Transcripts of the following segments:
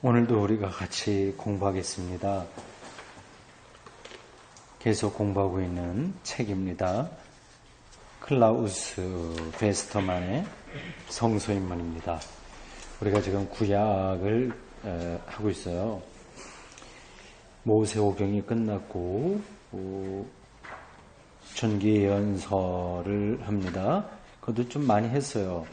오늘도 우리가 같이 공부하겠습니다. 계속 공부하고 있는 책입니다. 클라우스 베스터만의 성서인문입니다. 우리가 지금 구약을 하고 있어요. 모세오경이 끝났고 전기예언서를 합니다. 그것도 좀 많이 했어요.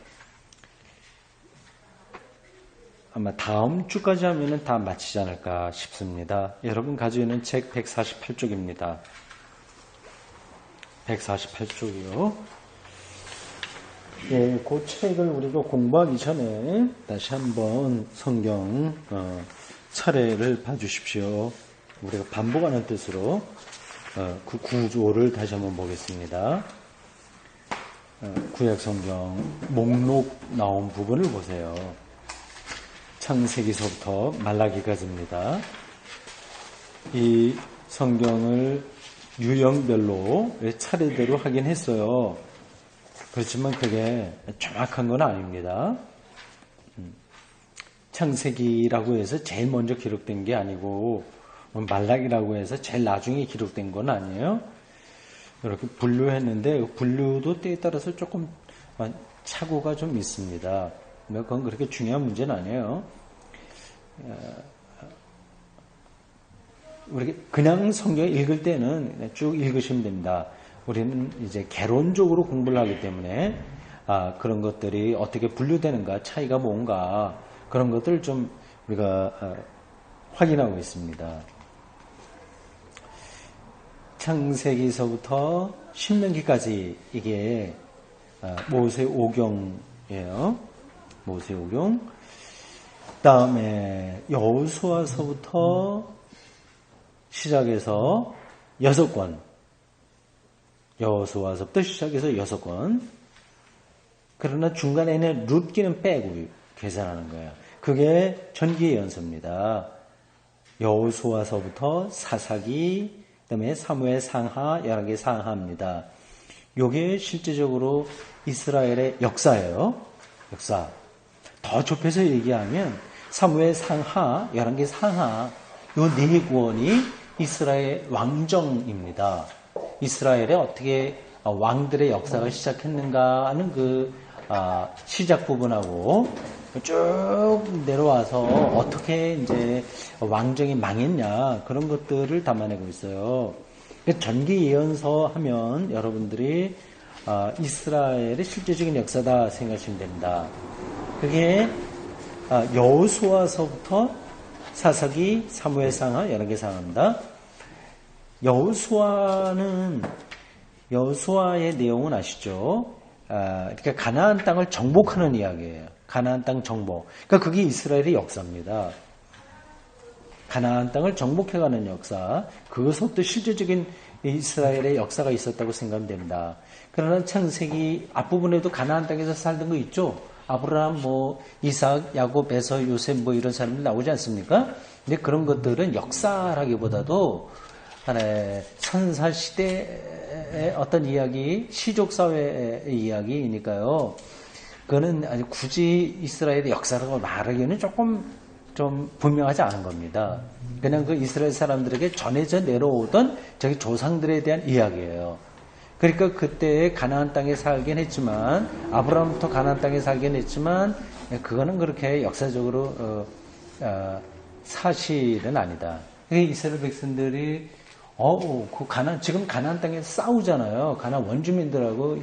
아마 다음 주까지 하면은 다 마치지 않을까 싶습니다. 여러분 가지고 있는 책 148쪽입니다. 148쪽이요. 예, 그 책을 우리가 공부하기 전에 다시 한번 성경 차례를 봐주십시오. 우리가 반복하는 뜻으로 그 구조를 다시 한번 보겠습니다. 구약 성경 목록 나온 부분을 보세요. 창세기서부터 말라기까지입니다. 이 성경을 유형별로 차례대로 하긴 했어요. 그렇지만 그게 정확한 건 아닙니다. 창세기라고 해서 제일 먼저 기록된 게 아니고 말라기라고 해서 제일 나중에 기록된 건 아니에요. 이렇게 분류했는데 분류도 때에 따라서 조금 착오가 좀 있습니다. 그건 그렇게 중요한 문제는 아니에요. 우리 그냥 성경 읽을 때는 쭉 읽으시면 됩니다. 우리는 이제 개론적으로 공부를 하기 때문에 그런 것들이 어떻게 분류되는가, 차이가 뭔가 그런 것들을 좀 우리가 확인하고 있습니다. 창세기서부터 신명기까지 이게 모세오경이에요. 모세오경. 그 다음에 여호수아서부터 시작해서 6권. 여호수아서부터 시작해서 6권. 그러나 중간에는 룻기는 빼고 계산하는 거예요. 그게 전기예언서입니다. 여호수아서부터 사사기, 그다음에 사무엘 상하, 열왕기 상하입니다. 이게 실제적으로 이스라엘의 역사예요. 역사. 더 좁혀서 얘기하면 사무엘 상하, 열왕기 상하 요 네 권이 이스라엘 왕정입니다. 이스라엘에 어떻게 왕들의 역사가 시작했는가 하는 그 시작 부분하고 쭉 내려와서 어떻게 이제 왕정이 망했냐 그런 것들을 담아내고 있어요. 전기 예언서 하면 여러분들이 이스라엘의 실제적인 역사다 생각하시면 됩니다. 그게 여호수아서부터 사사기, 사무엘 상하, 열왕기 상하입니다. 여호수아의 내용은 아시죠? 그러니까 가나안 땅을 정복하는 이야기예요. 가나안 땅 정복. 그러니까 그게 이스라엘의 역사입니다. 가나안 땅을 정복해가는 역사. 그것부터 실제적인 이스라엘의 역사가 있었다고 생각하면 됩니다. 그러나 창세기 앞부분에도 가나안 땅에서 살던 거 있죠? 아브라함, 이삭, 야곱, 에서, 요셉 이런 사람들 나오지 않습니까? 근데 그런 것들은 역사라기보다도 하나의 선사시대의 어떤 이야기, 시족사회의 이야기이니까요. 그거는 아주 굳이 이스라엘의 역사라고 말하기에는 조금 좀 분명하지 않은 겁니다. 그냥 그 이스라엘 사람들에게 전해져 내려오던 저기 조상들에 대한 이야기예요. 그러니까 그때 가나안 땅에 살긴 했지만 아브라함부터 가나안 땅에 살긴 했지만 그거는 그렇게 역사적으로 사실은 아니다. 이스라엘 백성들이 지금 가나안 땅에서 싸우잖아요. 가나안 원주민들하고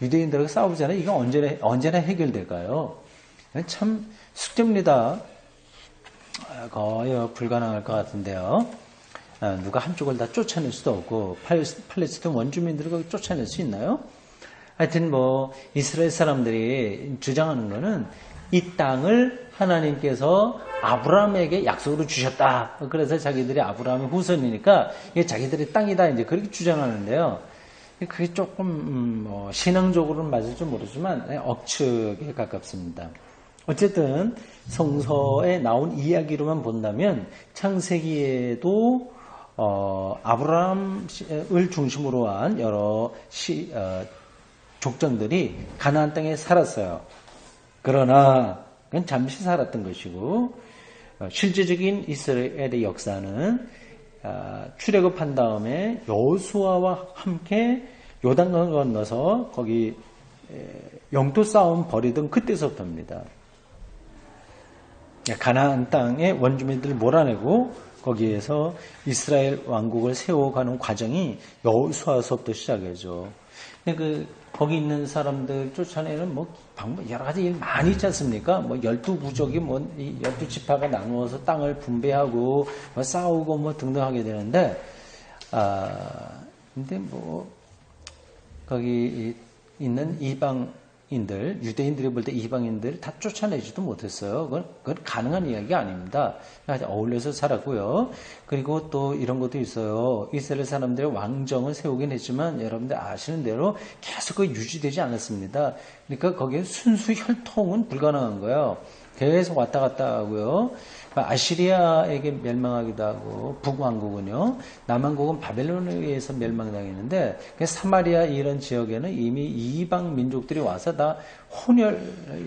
유대인들하고 싸우잖아요. 이거 언제나 해결될까요? 참 숙제입니다. 거의 불가능할 것 같은데요. 누가 한쪽을 다 쫓아낼 수도 없고 팔레스타인 원주민들을 쫓아낼 수 있나요? 하여튼 이스라엘 사람들이 주장하는 거는 이 땅을 하나님께서 아브라함에게 약속으로 주셨다. 그래서 자기들이 아브라함의 후손이니까 이게 자기들의 땅이다. 이제 그렇게 주장하는데요. 그게 조금 신앙적으로는 맞을지 모르지만 억측에 가깝습니다. 어쨌든 성서에 나온 이야기로만 본다면 창세기에도 아브라함을 중심으로 한 여러 족장들이 가나안 땅에 살았어요. 그러나 그건 잠시 살았던 것이고 실제적인 이스라엘의 역사는 출애굽한 다음에 여호수아와 함께 요단강 건너서 거기 영토 싸움 벌이던 그때서부터입니다. 가나안 땅의 원주민들을 몰아내고 거기에서 이스라엘 왕국을 세워가는 과정이 여호수아서부터 시작이죠. 근데 거기 있는 사람들 쫓아내는 방법 여러 가지 일 많이 있지 않습니까? 12부족이 12지파가 나누어서 땅을 분배하고 싸우고 등등 하게 되는데 근데 거기 있는 이방인들, 유대인들이 볼 때 이방인들 다 쫓아내지도 못했어요. 그건 가능한 이야기가 아닙니다. 어울려서 살았고요. 그리고 또 이런 것도 있어요. 이스라엘 사람들의 왕정을 세우긴 했지만 여러분들 아시는 대로 계속 유지되지 않았습니다. 그러니까 거기에 순수 혈통은 불가능한 거예요. 계속 왔다 갔다 하고요. 아시리아에게 멸망하기도 하고 북왕국은요. 남왕국은 바벨론에 의해서 멸망당했는데 사마리아 이런 지역에는 이미 이방 민족들이 와서 다 혼혈,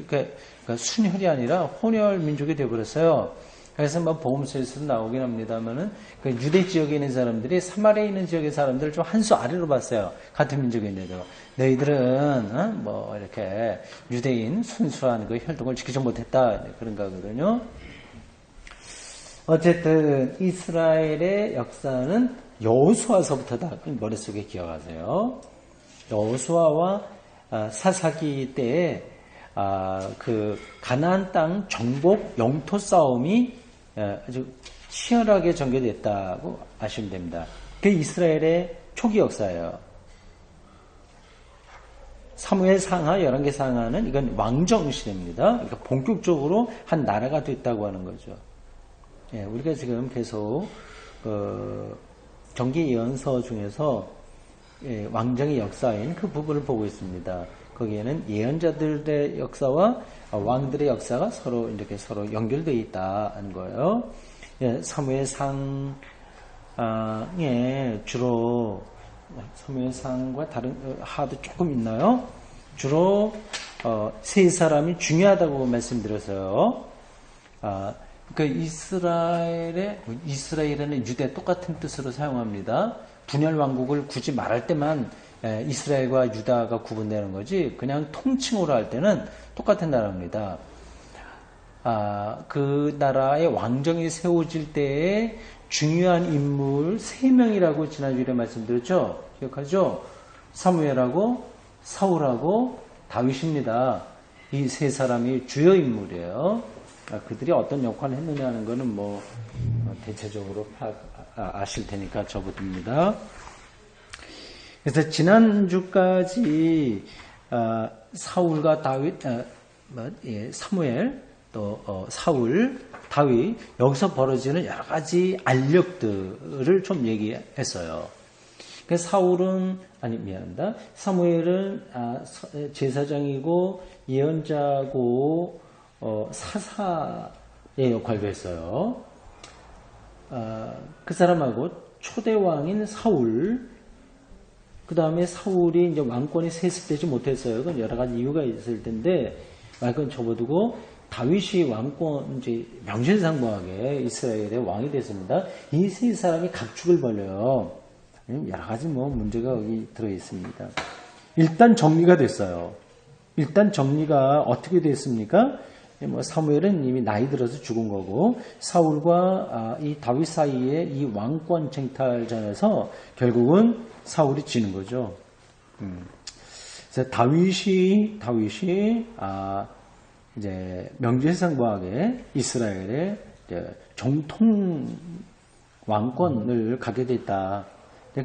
그러니까 순혈이 아니라 혼혈 민족이 되어버렸어요. 그래서 복음서에서도 나오긴 합니다만은 유대 지역에 있는 사람들이 사마리아에 있는 지역의 사람들을 좀 한 수 아래로 봤어요. 같은 민족인데도 너희들은 이렇게 유대인 순수한 혈통을 지키지 못했다 그런 거거든요. 어쨌든 이스라엘의 역사는 여호수아서부터다. 머릿속에 기억하세요. 여호수아와 사사기 때에 가나안 땅 정복 영토 싸움이 아주 치열하게 전개됐다고 아시면 됩니다. 그게 이스라엘의 초기 역사예요. 사무엘 상하, 열왕기 상하는 이건 왕정 시대입니다. 그러니까 본격적으로 한 나라가 됐다고 하는 거죠. 우리가 지금 계속 정기 예언서 중에서 왕정의 역사인 그 부분을 보고 있습니다. 거기에는 예언자들의 역사와 왕들의 역사가 서로 연결되어 있다는 거예요. 사무엘상에 주로 사무엘상과 다른 하도 조금 있나요? 주로 세 사람이 중요하다고 말씀드렸어요. 이스라엘에는 유대 똑같은 뜻으로 사용합니다. 분열 왕국을 굳이 말할 때만 이스라엘과 유다가 구분되는 거지 그냥 통칭으로 할 때는 똑같은 나라입니다. 그 나라의 왕정이 세워질 때에 중요한 인물 3명이라고 지난주에 말씀드렸죠? 기억하죠? 사무엘하고 사울하고 다윗입니다. 이 세 사람이 주요 인물이에요. 그들이 어떤 역할을 했느냐는 거는 대체적으로 아실 테니까 접어둡니다. 그래서 지난주까지 사울과 다윗, 사무엘, 또 사울, 다윗 여기서 벌어지는 여러 가지 알력들을 좀 얘기했어요. 사무엘은 제사장이고 예언자고 사사의 역할도 했어요. 그 사람하고 초대왕인 사울, 그 다음에 사울이 이제 왕권이 세습되지 못했어요. 그건 여러 가지 이유가 있을 텐데, 그건 접어두고 다윗이 왕권, 이제 명실상부하게 이스라엘의 왕이 됐습니다. 이 세 사람이 각축을 벌려요. 여러 가지 문제가 여기 들어있습니다. 일단 정리가 됐어요. 일단 정리가 어떻게 됐습니까? 사무엘은 이미 나이 들어서 죽은 거고 사울과 이 다윗 사이에 이 왕권 쟁탈전에서 결국은 사울이 지는 거죠. 그래서 다윗이 이제 명실상부하게 이스라엘의 정통 왕권을 갖게 됐다.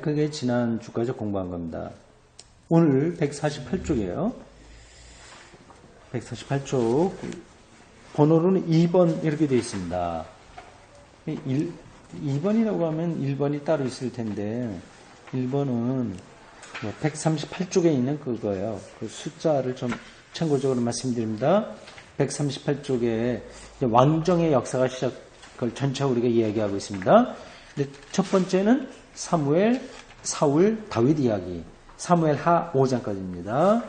그게 지난 주까지 공부한 겁니다. 오늘 148쪽이에요. 148쪽 번호로는 2번 이렇게 되어 있습니다. 2번이라고 하면 1번이 따로 있을 텐데 1번은 138쪽에 있는 그거예요. 그 숫자를 좀 참고적으로 말씀드립니다. 138쪽에 왕정의 역사가 그걸 전체 우리가 이야기하고 있습니다. 근데 첫 번째는 사무엘, 사울, 다윗 이야기. 사무엘 하 5장까지입니다.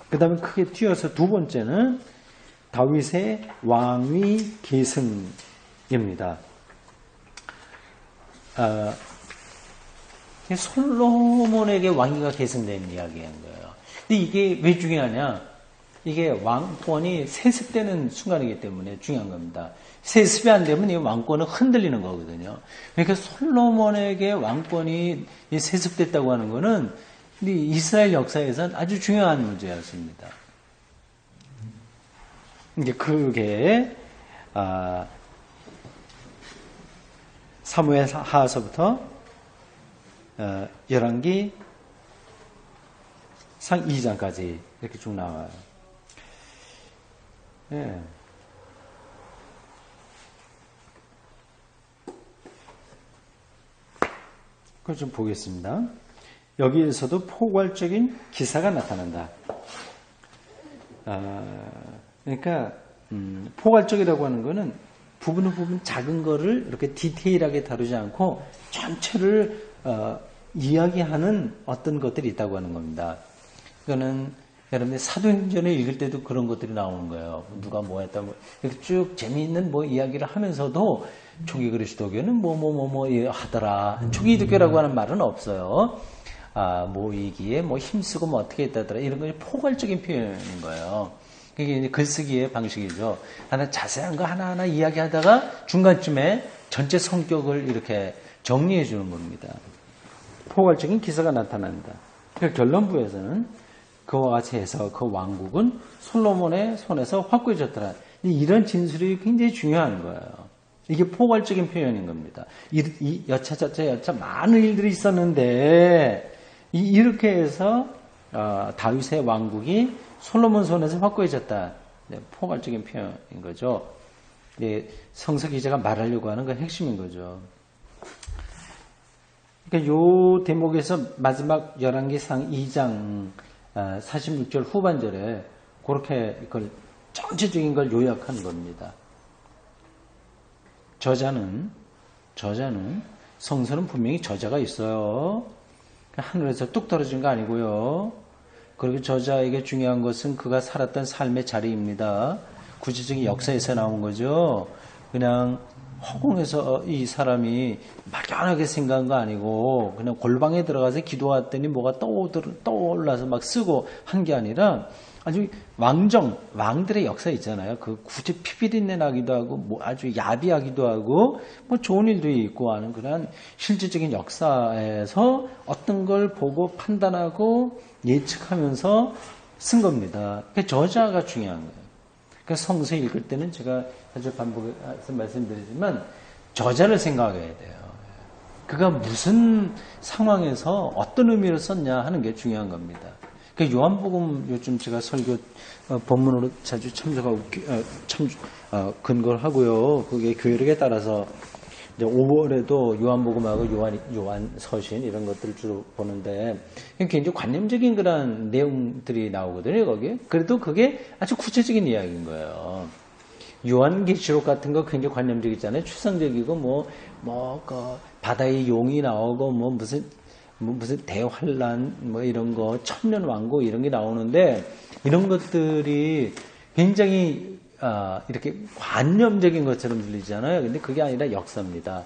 그 다음에 크게 튀어서 두 번째는 다윗의 왕위 계승 입니다. 솔로몬에게 왕위가 계승된 이야기인 거예요. 근데 이게 왜 중요하냐? 이게 왕권이 세습되는 순간이기 때문에 중요한 겁니다. 세습이 안 되면 이 왕권은 흔들리는 거거든요. 그러니까 솔로몬에게 왕권이 세습됐다고 하는 거는 이스라엘 역사에서는 아주 중요한 문제였습니다. 이게 그게 사무엘 하서부터 열왕기 상 2장까지 이렇게 쭉 나와요. 예. 그걸 좀 보겠습니다. 여기에서도 포괄적인 기사가 나타난다. 그러니까 포괄적이라고 하는 거는 부분 작은 거를 이렇게 디테일하게 다루지 않고 전체를 이야기하는 어떤 것들이 있다고 하는 겁니다. 이거는 여러분들 사도행전을 읽을 때도 그런 것들이 나오는 거예요. 누가 뭐 했다, 이렇게 쭉 재미있는 이야기를 하면서도 초기 그리스도교는 하더라. 초기 기독교라고 하는 말은 없어요. 모이기에 힘쓰고 어떻게 했다더라. 이런 건 포괄적인 표현인 거예요. 이게 이제 글쓰기의 방식이죠. 하나 자세한 거 하나하나 이야기하다가 중간쯤에 전체 성격을 이렇게 정리해 주는 겁니다. 포괄적인 기사가 나타난다. 그러니까 결론부에서는 그와 같이 해서 그 왕국은 솔로몬의 손에서 확고해졌더라. 이런 진술이 굉장히 중요한 거예요. 이게 포괄적인 표현인 겁니다. 여차 많은 일들이 있었는데 이렇게 해서 다윗의 왕국이 솔로몬 손에서 확고해졌다. 포괄적인 표현인 거죠. 성서 기자가 말하려고 하는 건 핵심인 거죠. 그러니까 요 대목에서 마지막 열왕기상 2장 46절 후반절에 그렇게 그걸 전체적인 걸 요약한 겁니다. 저자는 성서는 분명히 저자가 있어요. 하늘에서 뚝 떨어진 거 아니고요. 그리고 저자에게 중요한 것은 그가 살았던 삶의 자리입니다. 구체적인 역사에서 나온 거죠. 그냥 허공에서 이 사람이 막연하게 생각한 거 아니고 그냥 골방에 들어가서 기도했더니 뭐가 떠올라서 막 쓰고 한 게 아니라 아주 왕들의 역사 있잖아요. 그 굳이 피비린내 나기도 하고 아주 야비하기도 하고 좋은 일도 있고 하는 그런 실질적인 역사에서 어떤 걸 보고 판단하고 예측하면서 쓴 겁니다. 그러니까 저자가 중요한 거예요. 그러니까 성서 읽을 때는 제가 사실 반복해서 말씀드리지만 저자를 생각해야 돼요. 그가 무슨 상황에서 어떤 의미로 썼냐 하는 게 중요한 겁니다. 그러니까 요한복음 요즘 제가 설교 본문으로 자주 참조하고 근거를 하고요. 그게 교회력에 따라서 이제 5월에도 요한복음하고 요한서신 이런 것들을 주로 보는데 굉장히 관념적인 그런 내용들이 나오거든요. 거기에. 그래도 그게 아주 구체적인 이야기인 거예요. 요한계시록 같은 거 굉장히 관념적이잖아요. 추상적이고 그 바다의 용이 나오고 무슨 대환란 이런 거 천년왕국 이런 게 나오는데 이런 것들이 굉장히 이렇게 관념적인 것처럼 들리잖아요. 근데 그게 아니라 역사입니다.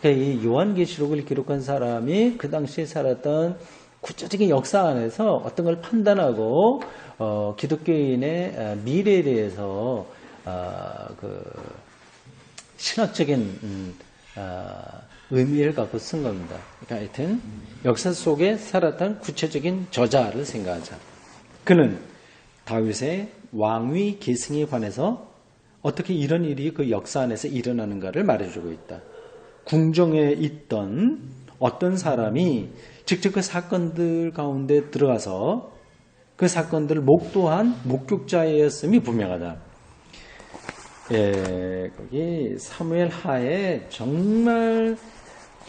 그러니까 이 요한계시록을 기록한 사람이 그 당시에 살았던 구체적인 역사 안에서 어떤 걸 판단하고 기독교인의 미래에 대해서 그 신학적인 의미를 갖고 쓴 겁니다. 그러니까 하여튼 역사 속에 살았던 구체적인 저자를 생각하자. 그는 다윗의 왕위 계승에 관해서 어떻게 이런 일이 그 역사 안에서 일어나는가를 말해주고 있다. 궁정에 있던 어떤 사람이 직접 그 사건들 가운데 들어가서 그 사건들을 목도한 목격자였음이 분명하다. 거기 사무엘 하에 정말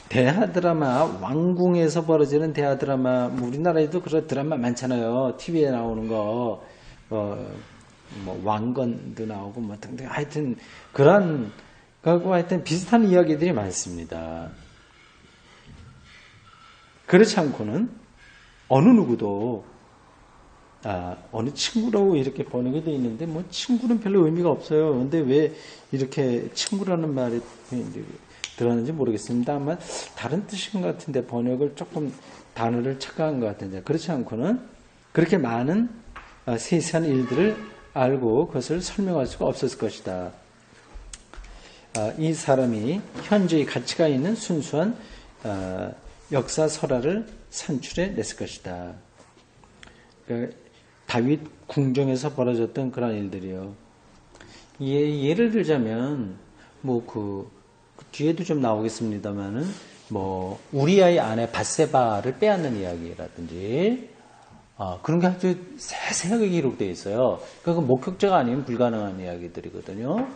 대하 드라마, 왕궁에서 벌어지는 대하 드라마, 우리나라에도 그런 드라마 많잖아요. TV에 나오는 거, 왕건도 나오고 등등. 하여튼 그런 거하고 하여튼 비슷한 이야기들이 많습니다. 그렇지 않고는 어느 누구도 어느 친구라고 이렇게 번역이 되어 있는데, 뭐, 친구는 별로 의미가 없어요. 근데 왜 이렇게 친구라는 말이 들어가는지 모르겠습니다. 아마 다른 뜻인 것 같은데, 번역을 조금 단어를 착각한 것 같은데, 그렇지 않고는 그렇게 많은 세세한 일들을 알고 그것을 설명할 수가 없었을 것이다. 이 사람이 현재의 가치가 있는 순수한 역사 설화를 산출해 냈을 것이다. 다윗 궁정에서 벌어졌던 그런 일들이요. 예를 들자면 그 뒤에도 좀 나오겠습니다만은 우리아의 아내 밧세바를 빼앗는 이야기라든지 그런 게 아주 세세하게 기록되어 있어요. 그건 목격자가 아니면 불가능한 이야기들이거든요.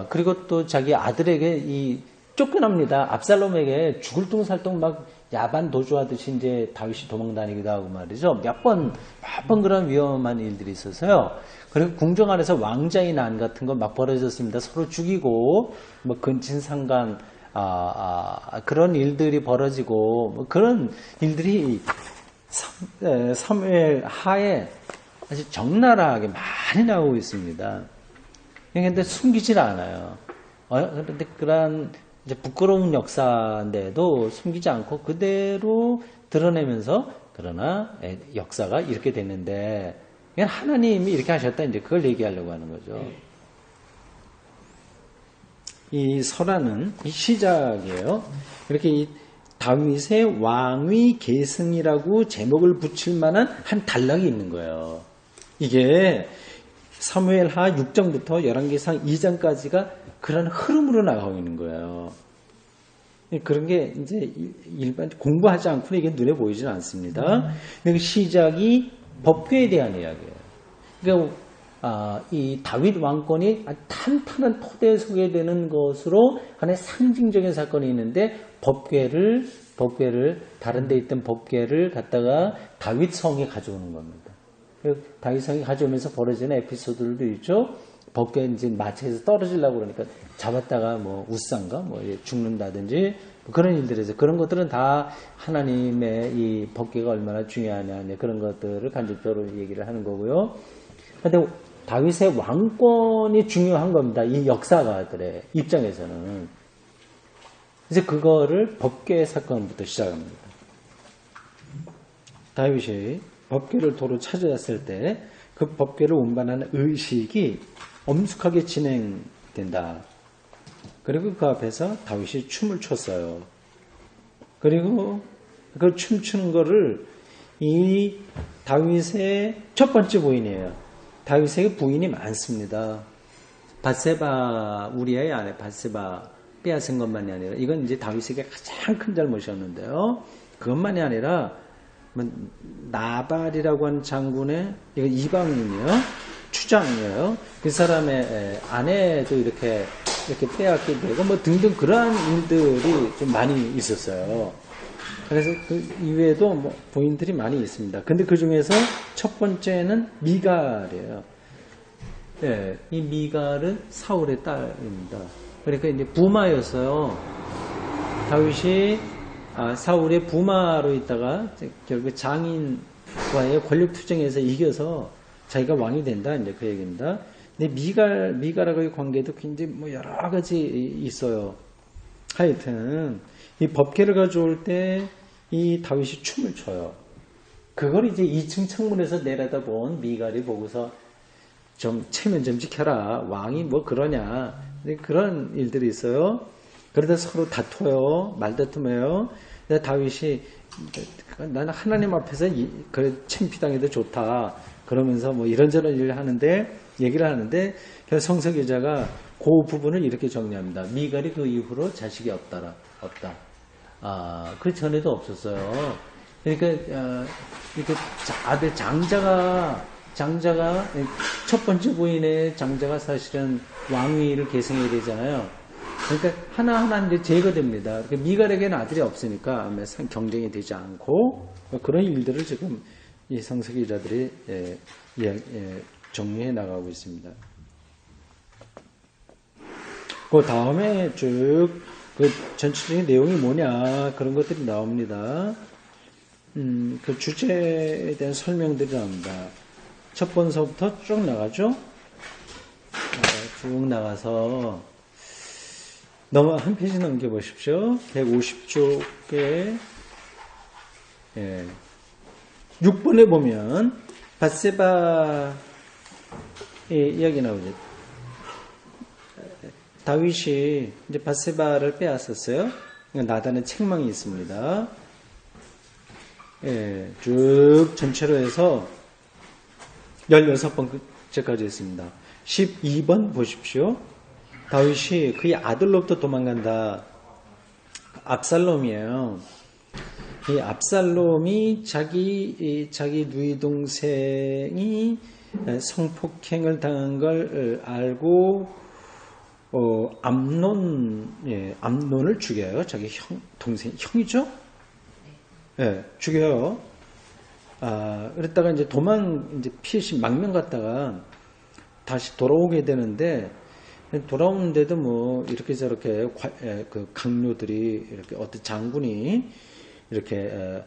그리고 또 자기 아들에게 쫓겨납니다. 압살롬에게 죽을 둥살동 막 야반 도주하듯이 이제 다윗이 도망다니기도 하고 말이죠. 몇 번 그런 위험한 일들이 있어서요. 그리고 궁정 안에서 왕자의 난 같은 거 막 벌어졌습니다. 서로 죽이고, 근친상간, 그런 일들이 벌어지고, 그런 일들이 사무엘 하에 아주 적나라하게 많이 나오고 있습니다. 그런데 숨기질 않아요. 그런데 그런 이제 부끄러운 역사인데도 숨기지 않고 그대로 드러내면서 그러나 역사가 이렇게 됐는데 하나님이 이렇게 하셨다 이제 그걸 얘기하려고 하는 거죠. 이 설화는 이 시작이에요. 이렇게 이 다윗의 왕위 계승이라고 제목을 붙일 만한 한 단락이 있는 거예요. 이게 사무엘하 6장부터 열왕기상 2장까지가 그런 흐름으로 나가고 있는 거예요. 그런 게 이제 일반 공부하지 않고는 이게 눈에 보이지는 않습니다. 근데 시작이 법궤에 대한 이야기예요. 그러니까 이 다윗 왕권이 탄탄한 토대에 서게 되는 것으로 하나의 상징적인 사건이 있는데 법궤를 다른 데 있던 법궤를 갖다가 다윗 성에 가져오는 겁니다. 다윗 성이 가져오면서 벌어지는 에피소드들도 있죠. 법궤 이제 마차에서 떨어지려고 그러니까 잡았다가 우상가 죽는다든지 그런 일들에서 그런 것들은 다 하나님의 이 법궤가 얼마나 중요하냐 그런 것들을 간접적으로 얘기를 하는 거고요. 그런데 다윗의 왕권이 중요한 겁니다. 이 역사가들의 입장에서는. 이제 그거를 법궤 사건부터 시작합니다. 다윗이 법궤를 도로 찾아왔을 때 그 법궤를 운반하는 의식이 엄숙하게 진행된다. 그리고 그 앞에서 다윗이 춤을 췄어요. 그리고 그 춤추는 거를 이 다윗의 첫 번째 부인이에요. 다윗에게 부인이 많습니다. 밧세바, 우리아의 아내 밧세바 빼앗은 것만이 아니라 이건 이제 다윗에게 가장 큰 잘못이었는데요. 그것만이 아니라 나발이라고 하는 장군의 이거 이방인이요. 추장이에요. 그 사람의 아내도 이렇게 빼앗게 되고 등등 그러한 일들이 좀 많이 있었어요. 그래서 그 이외에도 부인들이 많이 있습니다. 근데 그 중에서 첫 번째는 미갈이에요. 네, 이 미갈은 사울의 딸입니다. 그러니까 이제 부마였어요. 다윗이 사울의 부마로 있다가 결국 장인과의 권력 투쟁에서 이겨서 자기가 왕이 된다 이제 그 얘기입니다. 근데 미갈하고의 관계도 굉장히 여러 가지 있어요. 하여튼 이 법궤를 가져올 때 이 다윗이 춤을 춰요. 그걸 이제 2층 창문에서 내려다본 미갈이 보고서 좀 체면 좀 지켜라. 왕이 그러냐. 그런 일들이 있어요. 그러다 서로 다퉈요. 말다툼해요. 다윗이 나는 하나님 앞에서 그래 창피당해도 좋다. 그러면서 이런저런 일을 얘기를 하는데 성서 기자가 그 부분을 이렇게 정리합니다. 미갈이 그 이후로 자식이 없다. 그 전에도 없었어요. 그러니까 이렇게 아들 장자가 첫 번째 부인의 장자가 사실은 왕위를 계승해야 되잖아요. 그러니까 하나하나 이제 제거됩니다. 그러니까 미갈에게는 아들이 없으니까 경쟁이 되지 않고 그런 일들을 지금 이 성서 기자들이 정리해 나가고 있습니다. 그 다음에 쭉 그 전체적인 내용이 뭐냐 그런 것들이 나옵니다. 그 주제에 대한 설명들이 나옵니다. 첫 번서부터 쭉 나가죠? 쭉 나가서 한 페이지 넘겨보십시오. 150쪽에 6번에 보면 밧세바의 이야기 나오죠. 다윗이 이제 밧세바를 빼앗았어요. 나단의 책망이 있습니다. 쭉 전체로 해서 16번째까지 있습니다. 12번 보십시오. 다윗이 그의 아들로부터 도망간다. 압살롬이에요. 이 압살롬이 자기 누이 동생이 성폭행을 당한 걸 알고 암논을 죽여요. 자기 형이죠? 죽여요. 그랬다가 이제 피신 망명 갔다가 다시 돌아오게 되는데, 돌아오는데도 뭐, 이렇게 저렇게, 그 강요들이, 이렇게 어떤 장군이, 이렇게,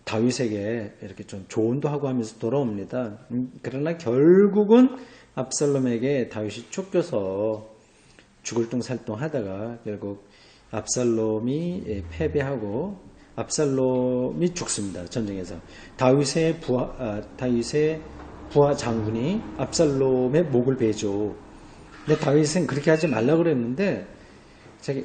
다윗에게 이렇게 좀 조언도 하고 하면서 돌아옵니다. 그러나 결국은 압살롬에게 다윗이 쫓겨서 죽을 둥살둥 하다가 결국 압살롬이 패배하고 압살롬이 죽습니다. 전쟁에서. 다윗의 부하 장군이 압살롬의 목을 베죠. 근데 다윗은 그렇게 하지 말라고 그랬는데,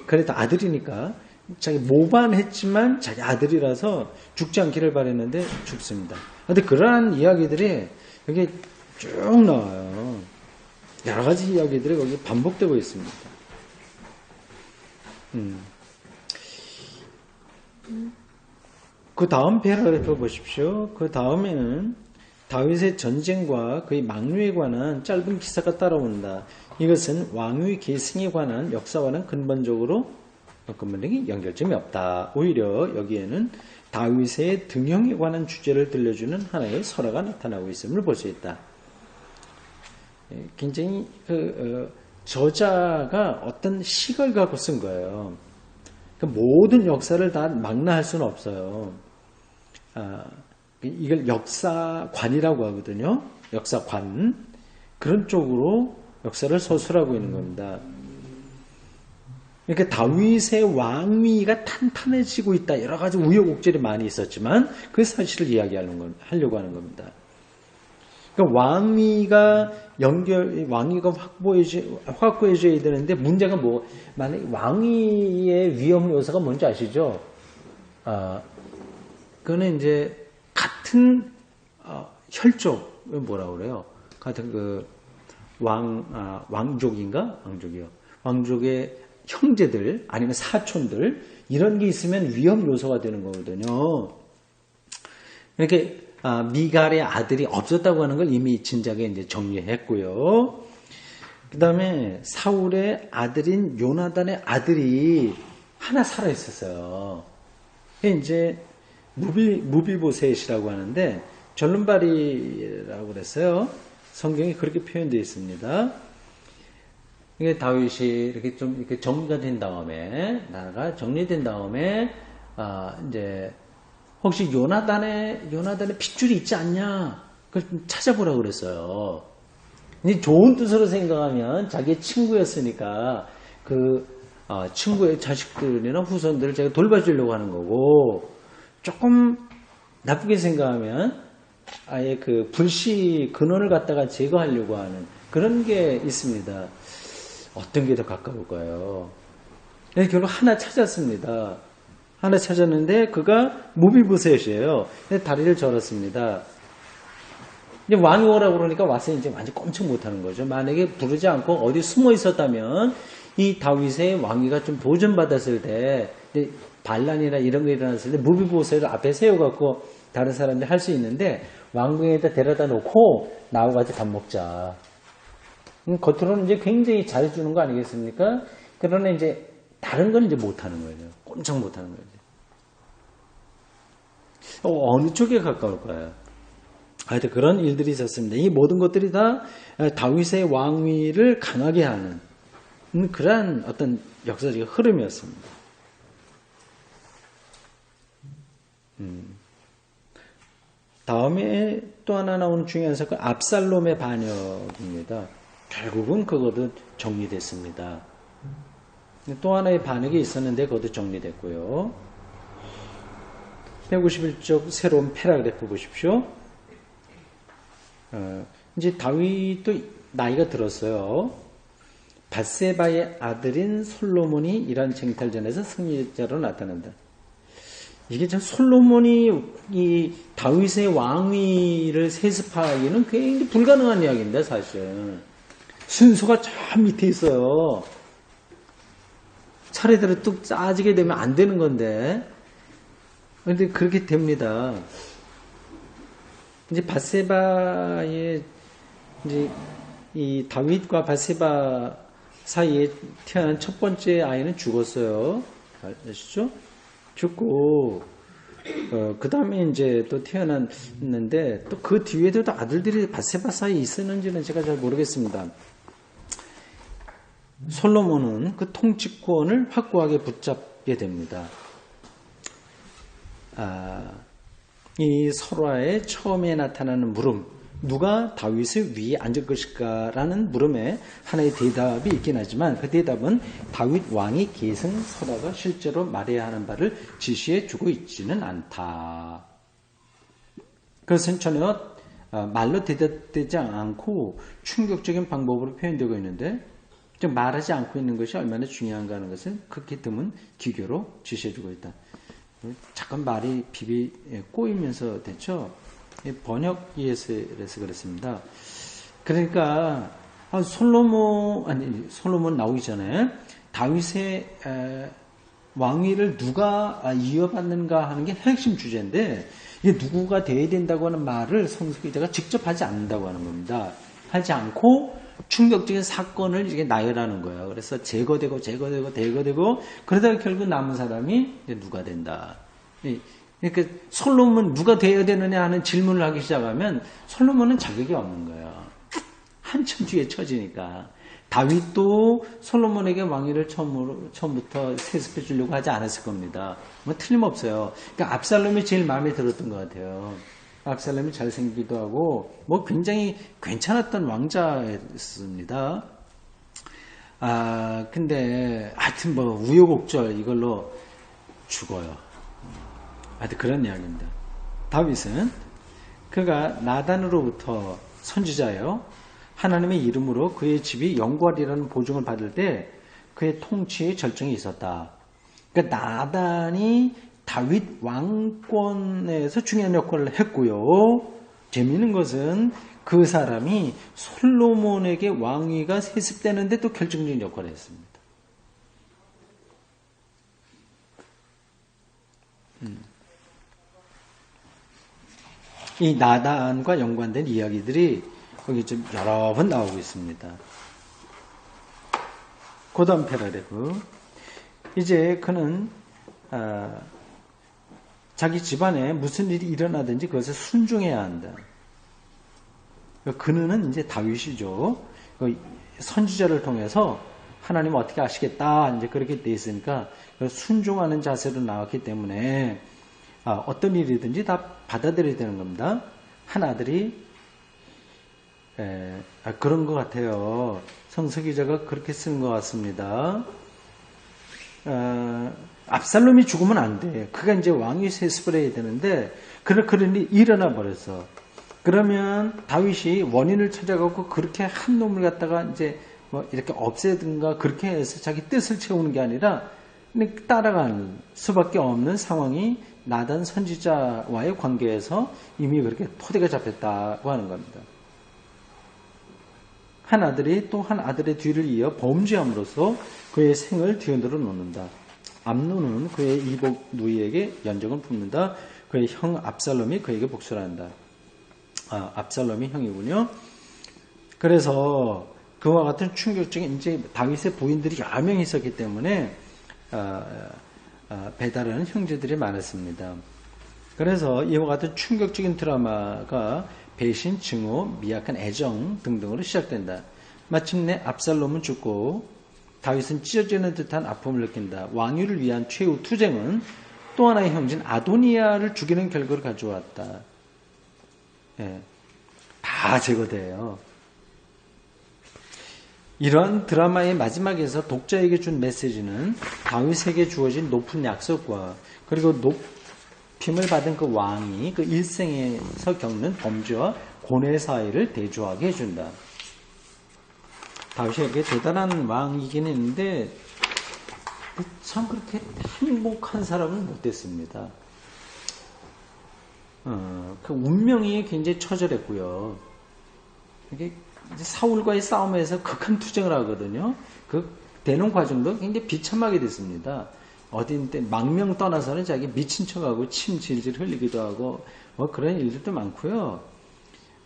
그래도 아들이니까, 자기 모반했지만 자기 아들이라서 죽지 않기를 바랬는데 죽습니다. 근데 그러한 이야기들이 여기 쭉 나와요. 여러 가지 이야기들이 거기 반복되고 있습니다. 그 다음 패러그래프 보십시오. 그 다음에는 다윗의 전쟁과 그의 망류에 관한 짧은 기사가 따라온다. 이것은 왕위 계승에 관한 역사와는 근본적으로 연결점이 없다. 오히려 여기에는 다윗의 등형에 관한 주제를 들려주는 하나의 설화가 나타나고 있음을 볼 수 있다. 굉장히 저자가 어떤 식을 갖고 쓴 거예요. 모든 역사를 다 망라할 수는 없어요. 이걸 역사관이라고 하거든요. 역사관. 그런 쪽으로 역사를 서술하고 있는 겁니다. 그러니까 다윗의 왕위가 탄탄해지고 있다. 여러 가지 우여곡절이 많이 있었지만 그 사실을 하려고 하는 겁니다. 그러니까 왕위가 확보해줘야 되는데 문제가 만약에 왕위의 위험 요소가 뭔지 아시죠? 그거는 이제 같은 혈족을 뭐라고 그래요? 같은 왕족인가? 왕족이요. 왕족의 형제들 아니면 사촌들 이런 게 있으면 위험 요소가 되는 거거든요. 이렇게 미갈의 아들이 없었다고 하는 걸 이미 진작에 이제 정리했고요. 그 다음에 사울의 아들인 요나단의 아들이 하나 살아 있었어요. 그게 이제 무비보셋이라고 하는데 절름발이라고 그랬어요. 성경에 그렇게 표현되어 있습니다. 이게 다윗이 이렇게 좀 이렇게 정리가 된 다음에, 나라가 정리된 다음에, 이제, 혹시 요나단의 핏줄이 있지 않냐? 그걸 좀 찾아보라고 그랬어요. 이제 좋은 뜻으로 생각하면 자기의 친구였으니까 친구의 자식들이나 후손들을 제가 돌봐주려고 하는 거고, 조금 나쁘게 생각하면 아예 그 불씨 근원을 갖다가 제거하려고 하는 그런 게 있습니다. 어떤 게 더 가까울까요? 결국 하나 찾았습니다. 하나 찾았는데 그가 무비보셋이에요. 다리를 절었습니다. 이제 왕이 오라고 그러니까 와서 이제 완전 꼼짝 못하는 거죠. 만약에 부르지 않고 어디 숨어 있었다면 이 다윗의 왕위가 좀 도전받았을 때 반란이나 이런 거 일어났을 때 무비보셋을 앞에 세워갖고 다른 사람들이 할 수 있는데 왕궁에다 데려다 놓고 나하고 같이 밥 먹자. 겉으로는 이제 굉장히 잘해주는 거 아니겠습니까? 그러나 이제 다른 건 이제 못하는 거예요. 꼼짝 못하는 거예요. 어느 쪽에 가까울까요? 하여튼 그런 일들이 있었습니다. 이 모든 것들이 다 다윗의 왕위를 강하게 하는 그러한 어떤 역사적 흐름이었습니다. 다음에 또 하나 나오는 중요한 사건, 압살롬의 반역입니다. 결국은 그것도 정리됐습니다. 또 하나의 반역이 있었는데 그것도 정리됐고요. 151쪽 새로운 패러그래프 보십시오. 이제 다윗도 나이가 들었어요. 밧세바의 아들인 솔로몬이 이러한 쟁탈전에서 승리자로 나타난다. 이게 참 솔로몬이 이 다윗의 왕위를 세습하기는 굉장히 불가능한 이야기인데 사실. 순서가 저 밑에 있어요. 차례대로 뚝 짜지게 되면 안 되는 건데. 그런데 그렇게 됩니다. 이제 밧세바의 이제 이 다윗과 밧세바 사이에 태어난 첫 번째 아이는 죽었어요. 아시죠? 죽고 그 다음에 이제 또 태어났는데 또 그 뒤에도 아들들이 밧세바 사이에 있었는지는 제가 잘 모르겠습니다. 솔로몬은 그 통치권을 확고하게 붙잡게 됩니다. 이 설화의 처음에 나타나는 물음, 누가 다윗의 위에 앉을 것일까라는 물음에 하나의 대답이 있긴 하지만 그 대답은 다윗 왕이 계승 설화가 실제로 말해야 하는 바를 지시해 주고 있지는 않다. 그것은 전혀 말로 대답되지 않고 충격적인 방법으로 표현되고 있는데 말하지 않고 있는 것이 얼마나 중요한가 하는 것을 극히 드문 기교로 지시해주고 있다. 잠깐 말이 비비 꼬이면서 됐죠. 번역에서 그렇습니다. 그러니까 솔로몬 나오기 전에 다윗의 왕위를 누가 이어받는가 하는 게 핵심 주제인데 이게 누구가 돼야 된다고 하는 말을 성서기자가 직접 하지 않는다고 하는 겁니다. 하지 않고 충격적인 사건을 이게 나열하는 거예요. 그래서 제거되고 그러다가 결국 남은 사람이 이제 누가 된다. 그러니까 솔로몬 누가 되어야 되느냐 하는 질문을 하기 시작하면 솔로몬은 자격이 없는 거예요. 한참 뒤에 처지니까. 다윗도 솔로몬에게 왕위를 처음부터 세습해 주려고 하지 않았을 겁니다. 뭐 틀림없어요. 그러니까 압살롬이 제일 마음에 들었던 것 같아요. 압살롬이 잘생기기도 하고 뭐 굉장히 괜찮았던 왕자였습니다. 근데 하여튼 뭐 우여곡절 이걸로 죽어요. 하여튼 그런 이야기입니다. 다윗은 그가 나단으로부터 선지자예요. 하나님의 이름으로 그의 집이 영구하리라는 보증을 받을 때 그의 통치에 절정이 있었다. 그러니까 나단이 다윗 왕권에서 중요한 역할을 했고요. 재미있는 것은 그 사람이 솔로몬에게 왕위가 세습되는데 또 결정적인 역할을 했습니다. 이 나단과 연관된 이야기들이 거기 좀 여러 번 나오고 있습니다. 그 다음 패러그래프. 이제 그는 자기 집안에 무슨 일이 일어나든지 그것에 순종해야 한다. 그는 이제 다윗이죠. 선지자를 통해서 하나님 어떻게 하시겠다 이제 그렇게 돼 있으니까 순종하는 자세로 나왔기 때문에 어떤 일이든지 다 받아들여야 되는 겁니다. 한 아들이 그런 것 같아요. 성서기자가 그렇게 쓰는 것 같습니다. 압살롬이 죽으면 안 돼. 그가 이제 왕위 세습을 해야 되는데 그런 일이 일어나 버렸어. 그러면 다윗이 원인을 찾아가고 그렇게 한 놈을 갖다가 이제 뭐 이렇게 없애든가 그렇게 해서 자기 뜻을 채우는 게 아니라 따라가는 수밖에 없는 상황이 나단 선지자와의 관계에서 이미 그렇게 토대가 잡혔다고 하는 겁니다. 한 아들이 또 한 아들의 뒤를 이어 범죄함으로써 그의 생을 뒤흔들어 놓는다. 암논은 그의 이복 누이에게 연정을 품는다. 그의 형 압살롬이 그에게 복수를 한다. 압살롬이 형이군요. 그래서 그와 같은 충격적인 이제 다윗의 부인들이 여러 명 있었기 때문에 배달하는 형제들이 많았습니다. 그래서 이와 같은 충격적인 드라마가 배신, 증오, 미약한 애정 등등으로 시작된다. 마침내 압살롬은 죽고 다윗은 찢어지는 듯한 아픔을 느낀다. 왕위를 위한 최후 투쟁은 또 하나의 형제인 아도니아를 죽이는 결과를 가져왔다. 예, 다 제거돼요. 이러한 드라마의 마지막에서 독자에게 준 메시지는 다윗에게 주어진 높은 약속과 그리고 높임을 받은 그 왕이 그 일생에서 겪는 범죄와 고뇌 사이를 대조하게 해준다. 다윗에게 대단한 왕이긴 했는데 참 그렇게 행복한 사람은 못 됐습니다. 그 운명이 굉장히 처절했고요. 이게 사울과의 싸움에서 극한 투쟁을 하거든요. 그 되는 과정도 굉장히 비참하게 됐습니다. 어딘데 망명 떠나서는 자기 미친 척하고 침 질질 흘리기도 하고 뭐 그런 일들도 많고요.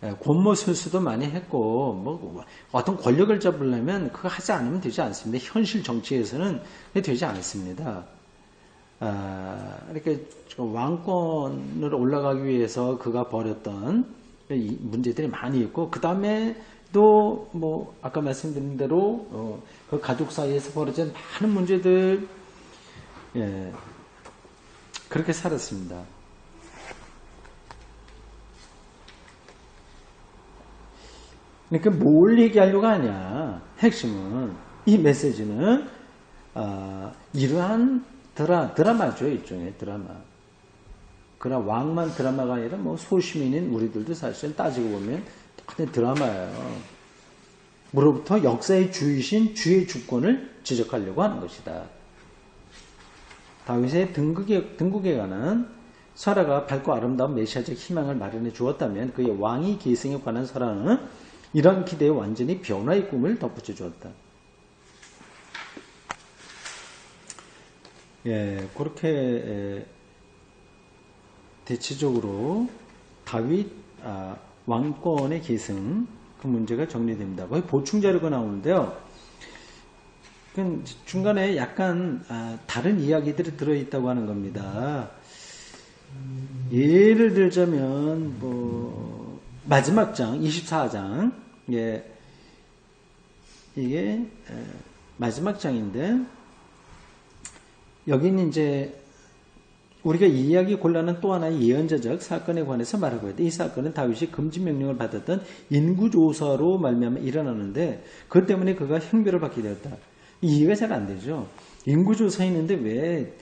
권모술수도 많이 했고 뭐 어떤 권력을 잡으려면 그거 하지 않으면 되지 않습니다. 현실 정치에서는 되지 않습니다. 이렇게 왕권으로 올라가기 위해서 그가 벌였던 문제들이 많이 있고 그 다음에 또 뭐 아까 말씀드린 대로 그 가족 사이에서 벌어진 많은 문제들 그렇게 살았습니다. 그러니까 뭘 얘기하려고 하냐 핵심은 이 메시지는 이러한 드라마죠. 일종의 드라마. 그러나 왕만 드라마가 아니라 뭐 소시민인 우리들도 사실 따지고 보면 똑같은 드라마예요. 무로부터 역사의 주이신 주의 주권을 지적하려고 하는 것이다. 다윗의 등극에 관한 설화가 밝고 아름다운 메시아적 희망을 마련해 주었다면 그의 왕위 계승에 관한 설화는 이런 기대에 완전히 변화의 꿈을 덧붙여 주었다. 그렇게 대체적으로 다윗 왕권의 계승 그 문제가 정리됩니다. 거의 보충 자료가 나오는데요. 중간에 약간 다른 이야기들이 들어있다고 하는 겁니다. 예를 들자면 뭐 마지막 장 24장 이게 마지막 장인데 여기는 이제 우리가 이 이야기 곤란한 또 하나의 예언자적 사건에 관해서 말하고 있다. 이 사건은 다윗이 금지 명령을 받았던 인구조사로 말미암아 일어나는데 그것 때문에 그가 형벌을 받게 되었다. 이해가 잘 안 되죠. 인구조사했는데 왜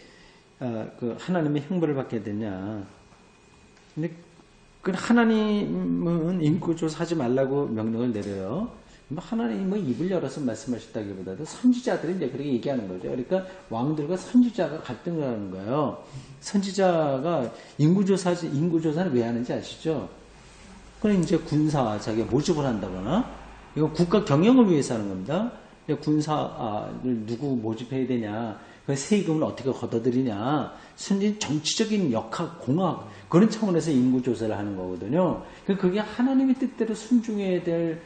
그 하나님의 형벌을 받게 되냐. 근데 그 하나님은 인구조사하지 말라고 명령을 내려요. 하나님은 입을 열어서 말씀하셨다기보다도 선지자들이 이제 그렇게 얘기하는 거죠. 그러니까 왕들과 선지자가 갈등을 하는 거예요. 선지자가 인구조사는 왜 하는지 아시죠? 그건 이제 군사, 자기가 모집을 한다거나, 이거 국가 경영을 위해서 하는 겁니다. 군사를 누구 모집해야 되냐, 그 세금을 어떻게 걷어들이냐, 순진 정치적인 역학, 공학, 그런 차원에서 인구조사를 하는 거거든요. 그게 하나님의 뜻대로 순종해야 될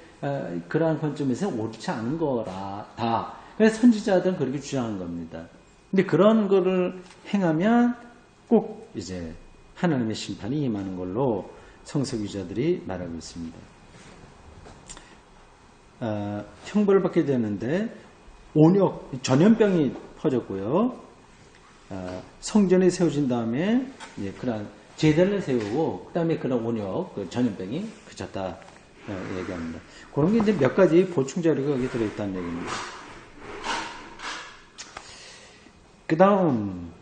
그러한 관점에서 옳지 않은 거라 다. 그래서 선지자들은 그렇게 주장한 겁니다. 근데 그런 거를 행하면 꼭 이제 하나님의 심판이 임하는 걸로 성서기자들이 말하고 있습니다. 형벌을 받게 되는데 전염병이 퍼졌고요. 성전에 세워진 다음에 그런 제단을 세우고 그 다음에 그런 그 전염병이 그쳤다 얘기합니다. 그런 게 이제 몇 가지 보충 자료가 여기 들어있다는 얘기입니다. 그 다음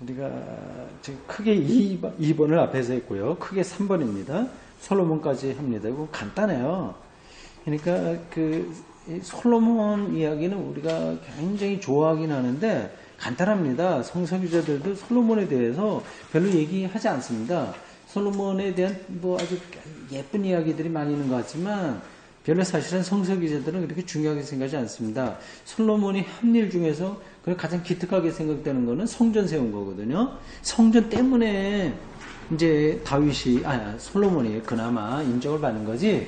우리가 지금 크게 2번을 앞에서 했고요. 크게 3번입니다. 솔로몬까지 합니다. 이거 간단해요. 그러니까 그 솔로몬 이야기는 우리가 굉장히 좋아하긴 하는데 간단합니다. 성서기자들도 솔로몬에 대해서 별로 얘기하지 않습니다. 솔로몬에 대한 뭐 아주 예쁜 이야기들이 많이 있는 것 같지만 별로 사실은 성서기자들은 그렇게 중요하게 생각하지 않습니다. 솔로몬이 한 일 중에서 가장 기특하게 생각되는 거는 성전 세운 거거든요. 성전 때문에 이제 솔로몬이 그나마 인정을 받는 거지.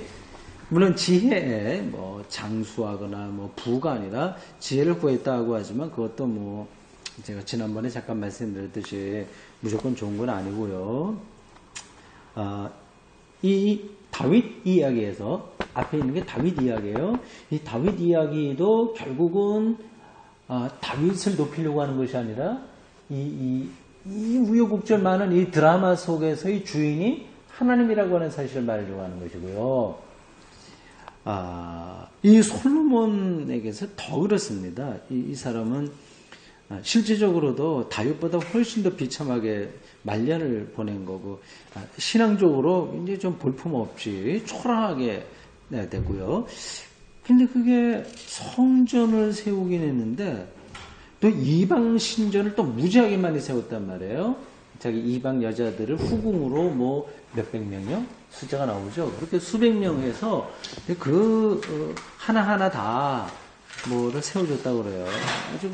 물론 지혜에 뭐 장수하거나 뭐 부가 아니라 지혜를 구했다고 하지만 그것도 뭐 제가 지난번에 잠깐 말씀드렸듯이 무조건 좋은 건 아니고요. 이 다윗 이야기에서 앞에 있는 게 다윗 이야기예요. 이 다윗 이야기도 결국은 다윗을 높이려고 하는 것이 아니라 이 우여곡절 많은 이 드라마 속에서의 주인이 하나님이라고 하는 사실을 말하려고 하는 것이고요. 이 솔로몬에게서 더 그렇습니다. 이 사람은 실질적으로도 다윗보다 훨씬 더 비참하게 말년을 보낸 거고, 신앙적으로 이제 좀 볼품없이 초라하게 되고요. 근데 그게 성전을 세우긴 했는데, 또 이방 신전을 또 무지하게 많이 세웠단 말이에요. 자기 이방 여자들을 후궁으로 뭐 몇백 명이요? 숫자가 나오죠. 그렇게 수백 명에서 하나하나 다 뭐를 세워줬다고 그래요. 아주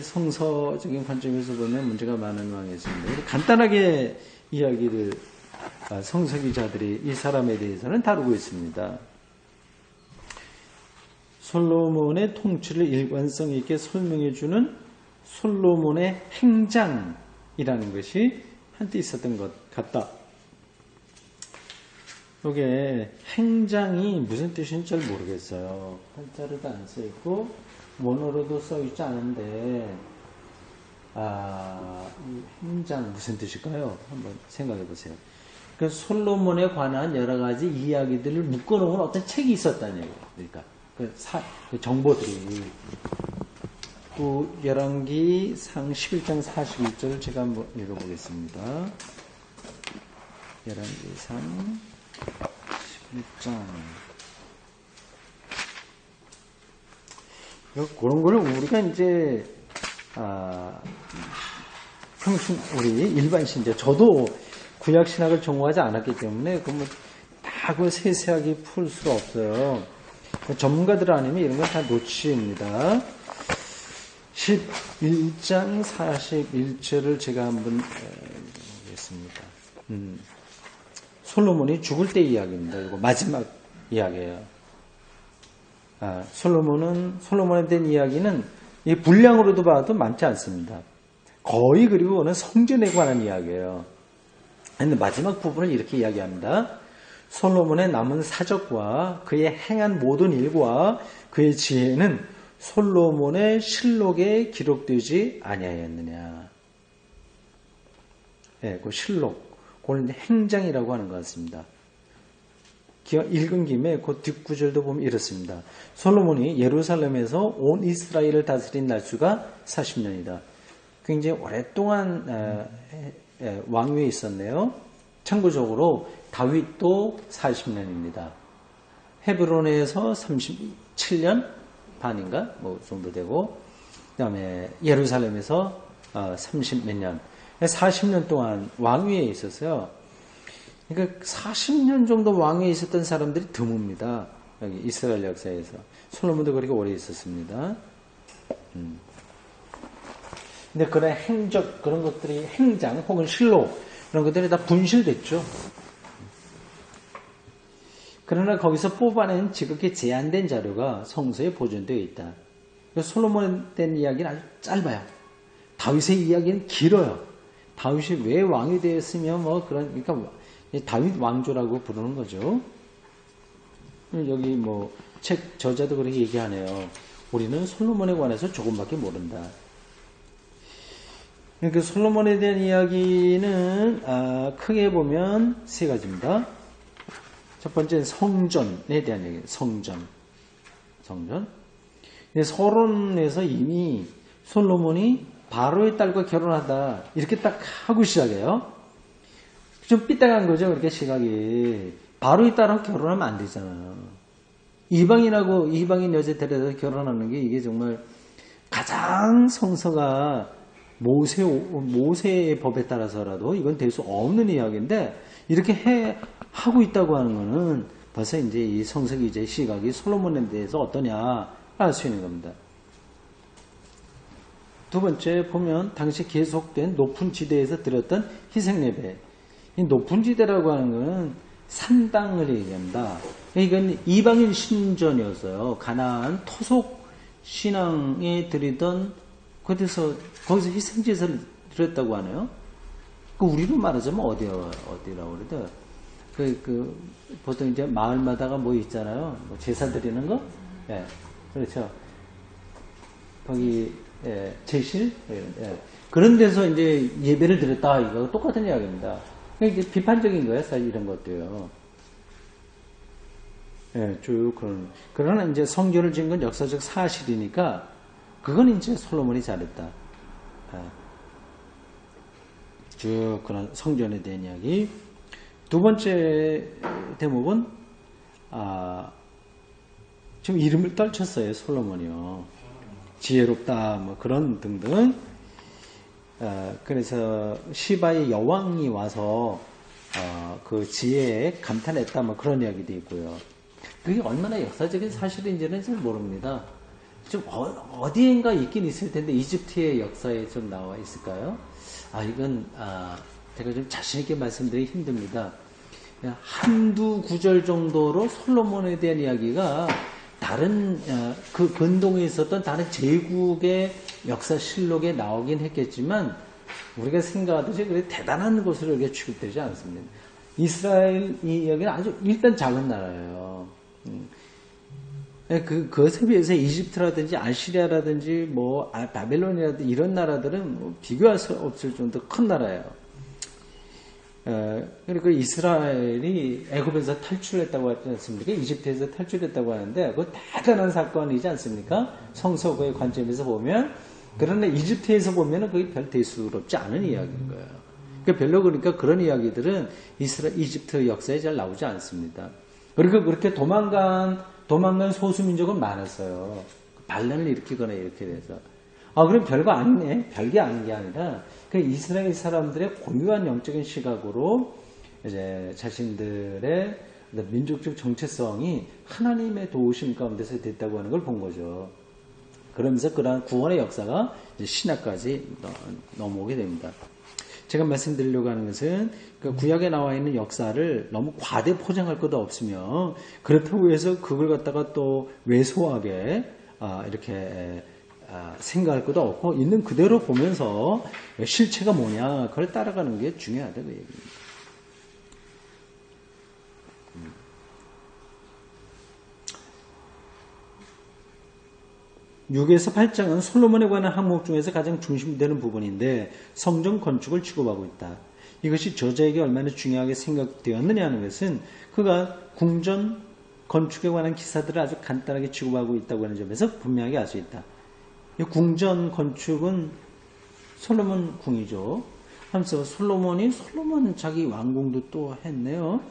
성서적인 관점에서 보면 문제가 많은 왕이었습니다. 간단하게 이야기를 성서 기자들이 이 사람에 대해서는 다루고 있습니다. 솔로몬의 통치를 일관성 있게 설명해주는 솔로몬의 행장이라는 것이 한때 있었던 것 같다. 이게 행장이 무슨 뜻인지 잘 모르겠어요. 한자로도 안 써있고 원어로도 써있지 않은데 이 행장 무슨 뜻일까요? 한번 생각해 보세요. 그 솔로몬에 관한 여러 가지 이야기들을 묶어놓은 어떤 책이 있었다는 얘기예요. 그러니까 그 정보들이 열왕기상 11장 41절을 제가 한번 읽어보겠습니다. 열왕기상 11장 그런 거를 우리가 이제 평생 우리 일반 신자 저도 구약 신학을 전공하지 않았기 때문에 다 세세하게 풀 수가 없어요. 전문가들 아니면 이런 건 다 놓치입니다. 11장 41절을 제가 한번 보겠습니다. 솔로몬이 죽을 때 이야기입니다. 이거 마지막 이야기예요. 솔로몬에 대한 이야기는 이 분량으로도 봐도 많지 않습니다. 거의 그리고는 성전에 관한 이야기예요. 근데 마지막 부분을 이렇게 이야기합니다. 솔로몬의 남은 사적과 그의 행한 모든 일과 그의 지혜는 솔로몬의 실록에 기록되지 아니하였느냐. 그 실록, 그걸 행장이라고 하는 것 같습니다. 읽은 김에 그 뒷구절도 보면 이렇습니다. 솔로몬이 예루살렘에서 온 이스라엘을 다스린 날수가 40년이다. 굉장히 오랫동안 왕위에 있었네요. 참고적으로 다윗도 40년입니다. 헤브론에서 37년 반인가 뭐 정도 되고, 그 다음에 예루살렘에서 30 몇 년, 40년 동안 왕위에 있었어요. 그러니까 40년 정도 왕위에 있었던 사람들이 드뭅니다. 여기 이스라엘 역사에서. 솔로몬도 그렇게 오래 있었습니다. 근데 그런 행적, 그런 것들이 행장 혹은 실록, 그런 것들이 다 분실됐죠. 그러나 거기서 뽑아낸 지극히 제한된 자료가 성서에 보존되어 있다. 솔로몬에 대한 이야기는 아주 짧아요. 다윗의 이야기는 길어요. 다윗이 왜 왕이 되었으며 그러니까 다윗 왕조라고 부르는 거죠. 여기 책 저자도 그렇게 얘기하네요. 우리는 솔로몬에 관해서 조금밖에 모른다. 그러니까 솔로몬에 대한 이야기는 크게 보면 세 가지입니다. 첫 번째는 성전에 대한 얘기예요. 성전. 근데 서론에서 이미 솔로몬이 바로의 딸과 결혼하다 이렇게 딱 하고 시작해요. 좀 삐딱한 거죠. 그렇게 시각이. 바로의 딸하고 결혼하면 안 되잖아요. 이방인 여자 데려다 결혼하는 게 이게 정말 가장 성서가 모세의 법에 따라서라도 이건 될 수 없는 이야기인데 이렇게 하고 있다고 하는 거는 벌써 이제 이 성서 기자의 시각이 솔로몬에 대해서 어떠냐 알 수 있는 겁니다. 두 번째 보면 당시 계속된 높은 지대에서 드렸던 희생예배. 이 높은 지대라고 하는 것은 산당을 얘기합니다. 이건 이방인 신전이었어요. 가나안 토속 신앙에 드리던 거기서 희생제사를 드렸다고 하네요. 우리로 말하자면 어디라고 그래도 보통 이제 마을마다가 뭐 있잖아요. 제사 드리는 거? 예. 그렇죠. 거기 제실? 예. 그런 데서 이제 예배를 드렸다. 이거 똑같은 이야기입니다. 이제 비판적인 거예요, 사실 이런 것도요. 예, 쭉 그런. 그러나 이제 성전을 지은 건 역사적 사실이니까 그건 이제 솔로몬이 잘했다. 쭉 그런 성전에 대한 이야기. 두 번째 대목은 지금 이름을 떨쳤어요, 솔로몬이요. 지혜롭다, 뭐 그런 등등. 그래서 시바의 여왕이 와서 그 지혜에 감탄했다, 뭐 그런 이야기도 있고요. 그게 얼마나 역사적인 사실인지는 잘 모릅니다. 좀 어디인가 있긴 있을 텐데 이집트의 역사에 좀 나와 있을까요? 이건 제가 좀 자신 있게 말씀드리기 힘듭니다. 한두 구절 정도로 솔로몬에 대한 이야기가 다른 그 근동에 있었던 다른 제국의 역사실록에 나오긴 했겠지만 우리가 생각하듯이 그렇게 대단한 것으로 이렇게 취급되지 않습니다. 이스라엘이 여기는 아주 일단 작은 나라예요. 그것에 비해서 이집트라든지 아시리아라든지 뭐 바벨론이라든지 이런 나라들은 뭐 비교할 수 없을 정도 큰 나라예요. 그리고 이스라엘이 애굽에서 탈출했다고 하지 않습니까? 이집트에서 탈출했다고 하는데 그거 대단한 사건이지 않습니까? 성서구의 관점에서 보면. 그러나 이집트에서 보면 그게 별 대수롭지 않은 이야기인 거예요. 별로 그러니까 그런 이야기들은 이집트 역사에 잘 나오지 않습니다. 그리고 그렇게 도망간 소수민족은 많았어요. 반란을 일으키거나 이렇게 돼서. 그럼 별거 아니네. 별게 아닌 게 아니라, 그 이스라엘 사람들의 고유한 영적인 시각으로, 이제 자신들의 민족적 정체성이 하나님의 도우심 가운데서 됐다고 하는 걸 본 거죠. 그러면서 그러한 구원의 역사가 이제 신학까지 넘어오게 됩니다. 제가 말씀드리려고 하는 것은 그 구약에 나와 있는 역사를 너무 과대 포장할 것도 없으며 그렇다고 해서 그걸 갖다가 또 왜소하게 이렇게 생각할 것도 없고 있는 그대로 보면서 실체가 뭐냐 그걸 따라가는 게 중요하다 그 얘기입니다. 6에서 8장은 솔로몬에 관한 항목 중에서 가장 중심되는 부분인데 성전 건축을 취급하고 있다. 이것이 저자에게 얼마나 중요하게 생각되었느냐 하는 것은 그가 궁전 건축에 관한 기사들을 아주 간단하게 취급하고 있다고 하는 점에서 분명하게 알 수 있다. 이 궁전 건축은 솔로몬 궁이죠. 하면서 솔로몬 자기 왕궁도 또 했네요.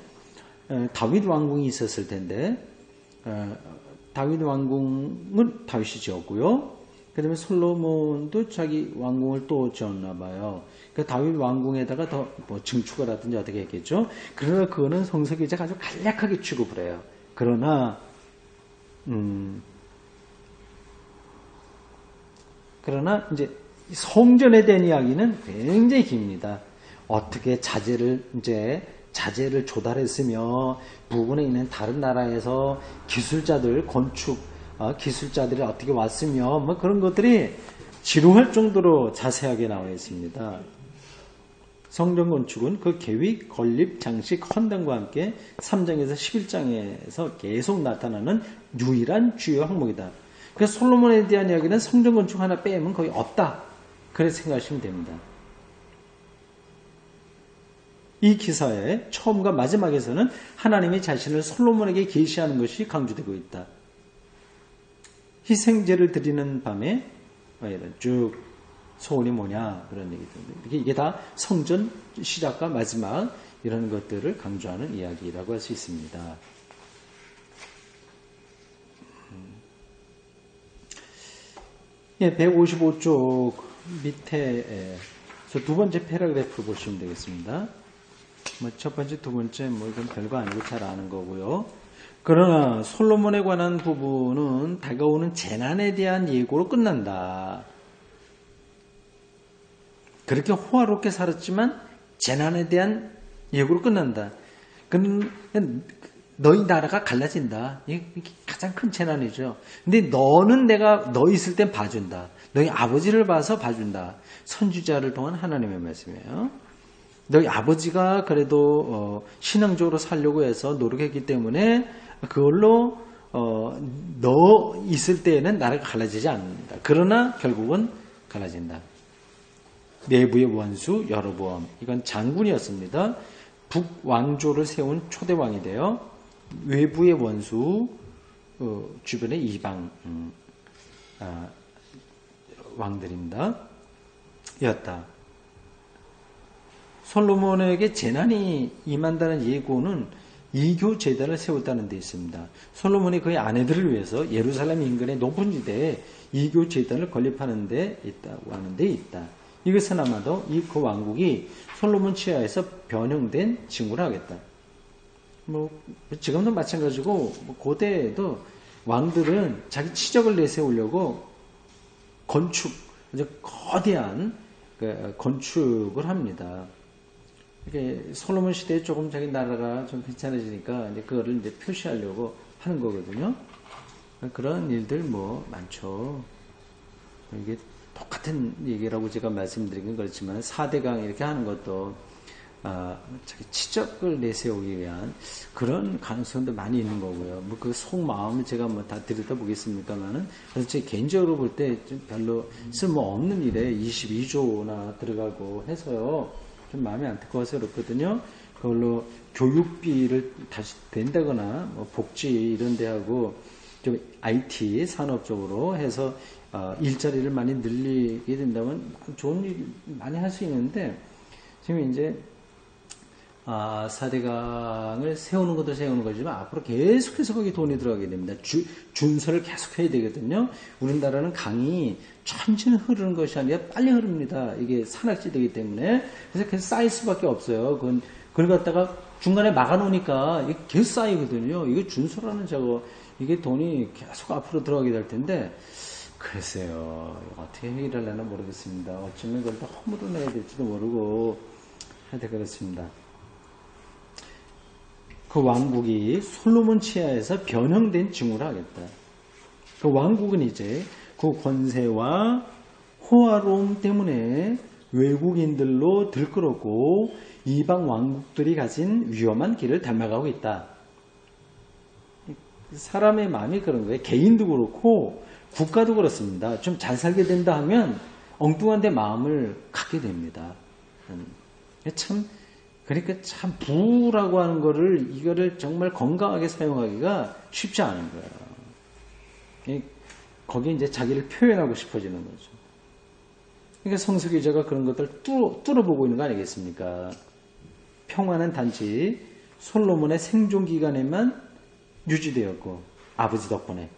다윗 왕궁이 있었을 텐데 다윗 왕궁은 다윗이 지었고요. 그 다음에 솔로몬도 자기 왕궁을 또 지었나 봐요. 그 다윗 왕궁에다가 더 뭐 증축을 어떻게 했겠죠. 그러나 그거는 성서 기자가 아주 간략하게 취급을 해요. 그러나 이제 성전에 대한 이야기는 굉장히 깁니다. 어떻게 자재를 조달했으며 부근에 있는 다른 나라에서 기술자들이 어떻게 왔으며 뭐 그런 것들이 지루할 정도로 자세하게 나와 있습니다. 성전 건축은 그 계획, 건립, 장식, 헌당과 함께 3장에서 11장에서 계속 나타나는 유일한 주요 항목이다. 그래서 솔로몬에 대한 이야기는 성전 건축 하나 빼면 거의 없다. 그렇게 생각하시면 됩니다. 이 기사의 처음과 마지막에서는 하나님이 자신을 솔로몬에게 계시하는 것이 강조되고 있다. 희생제를 드리는 밤에 쭉 소원이 뭐냐 그런 얘기들. 이게 다 성전 시작과 마지막 이런 것들을 강조하는 이야기라고 할 수 있습니다. 155쪽 밑에 두 번째 패러그래프를 보시면 되겠습니다. 첫 번째, 두 번째, 이건 별거 아니고 잘 아는 거고요. 그러나 솔로몬에 관한 부분은 다가오는 재난에 대한 예고로 끝난다. 그렇게 호화롭게 살았지만 재난에 대한 예고로 끝난다. 너희 나라가 갈라진다. 이게 가장 큰 재난이죠. 근데 너 있을 땐 봐준다. 너희 아버지를 봐서 봐준다. 선지자를 통한 하나님의 말씀이에요. 너희 아버지가 그래도 신앙적으로 살려고 해서 노력했기 때문에 그걸로 너 있을 때에는 나라가 갈라지지 않는다. 그러나 결국은 갈라진다. 내부의 원수 여로보암, 이건 장군이었습니다. 북왕조를 세운 초대왕이 되어 외부의 원수, 주변의 이방 왕들입니다. 였다. 솔로몬에게 재난이 임한다는 예고는 이교 제단을 세웠다는 데 있습니다. 솔로몬이 그의 아내들을 위해서 예루살렘 인근의 높은 지대에 이교 제단을 건립하는 데 있다고 하는 데 있다. 이것은 아마도 그 왕국이 솔로몬 치하에서 변형된 징후를 하겠다. 지금도 마찬가지고 고대에도 왕들은 자기 치적을 내세우려고 아주 거대한 건축을 합니다. 이게 솔로몬 시대에 조금 자기 나라가 좀 괜찮아지니까 이제 그거를 이제 표시하려고 하는 거거든요. 그런 일들 많죠. 이게 똑같은 얘기라고 제가 말씀드리긴 그렇지만 4대강 이렇게 하는 것도 자기 치적을 내세우기 위한 그런 가능성도 많이 있는 거고요. 그 속마음을 제가 다 들여다보겠습니까만은 그래서 제 개인적으로 볼 때 좀 별로 쓸모없는 일에 22조나 들어가고 해서요. 좀 마음에 안 들어서 그렇거든요. 그걸로 교육비를 다시 댄다거나 복지 이런 데하고 좀 IT 산업 쪽으로 해서 일자리를 많이 늘리게 된다면 좋은 일 많이 할 수 있는데 지금 이제 4대강을 세우는 것도 세우는 거지만 앞으로 계속해서 거기 돈이 들어가게 됩니다. 준설을 계속 해야 되거든요. 우리나라는 강이 천천히 흐르는 것이 아니라 빨리 흐릅니다. 이게 산악지대이기 때문에. 그래서 계속 쌓일 수밖에 없어요. 그걸 갖다가 중간에 막아놓으니까 이게 계속 쌓이거든요. 이게 준설하는 작업, 이게 돈이 계속 앞으로 들어가게 될 텐데, 글쎄요. 어떻게 해결하려나 모르겠습니다. 어쩌면 그걸 다 허물어내야 될지도 모르고, 하여튼 그렇습니다. 그 왕국이 솔로몬 치하에서 변형된 징후를 하겠다. 그 왕국은 이제 그 권세와 호화로움 때문에 외국인들로 들끓었고 이방 왕국들이 가진 위험한 길을 닮아가고 있다. 사람의 마음이 그런 거예요. 개인도 그렇고 국가도 그렇습니다. 좀 잘 살게 된다 하면 엉뚱한 데 마음을 갖게 됩니다. 그러니까 참 부라고 하는 거를 이거를 정말 건강하게 사용하기가 쉽지 않은 거예요. 거기에 이제 자기를 표현하고 싶어지는 거죠. 그러니까 성서기자가 그런 것들을 뚫어보고 있는 거 아니겠습니까? 평화는 단지 솔로몬의 생존 기간에만 유지되었고 아버지 덕분에.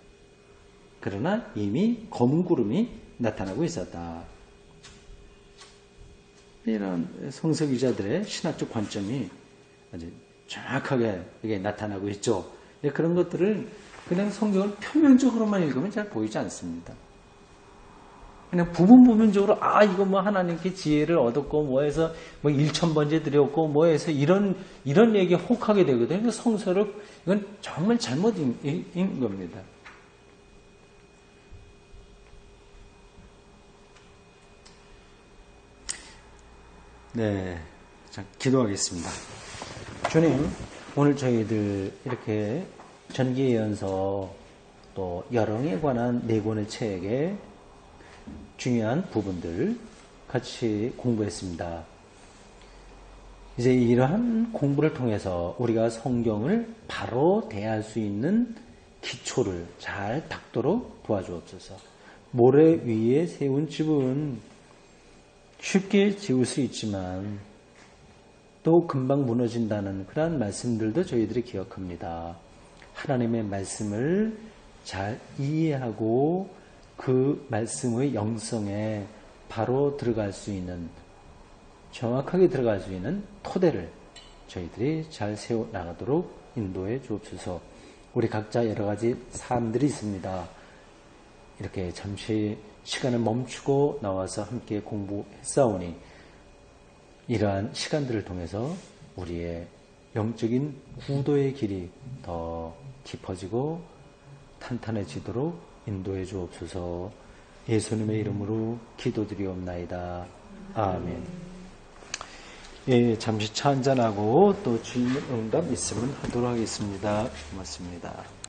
그러나 이미 검은 구름이 나타나고 있었다. 이런 성서기자들의 신학적 관점이 아주 정확하게 이게 나타나고 있죠. 그런 것들을 그냥 성경을 표면적으로만 읽으면 잘 보이지 않습니다. 그냥 부분적으로 이거 하나님께 지혜를 얻었고 뭐해서 1,000번째 드렸고 뭐해서 이런 얘기에 혹하게 되거든요. 그래서 성서를 이건 정말 잘못 읽은 겁니다. 네, 자, 기도하겠습니다. 주님, 오늘 저희들 이렇게 전기예언서 또 여령에 관한 4권의 책에 중요한 부분들 같이 공부했습니다. 이제 이러한 공부를 통해서 우리가 성경을 바로 대할 수 있는 기초를 잘 닦도록 도와주옵소서. 모래 위에 세운 집은 쉽게 지을 수 있지만 또 금방 무너진다는 그러한 말씀들도 저희들이 기억합니다. 하나님의 말씀을 잘 이해하고 그 말씀의 영성에 바로 들어갈 수 있는, 정확하게 들어갈 수 있는 토대를 저희들이 잘 세워나가도록 인도해 주옵소서. 우리 각자 여러 가지 삶들이 있습니다. 이렇게 잠시 시간을 멈추고 나와서 함께 공부했사오니 이러한 시간들을 통해서 우리의 영적인 구도의 길이 더 깊어지고 탄탄해지도록 인도해 주옵소서. 예수님의 이름으로 기도드리옵나이다. 아멘. 예, 잠시 차 한잔하고 또 질문 응답 있으면 하도록 하겠습니다. 고맙습니다.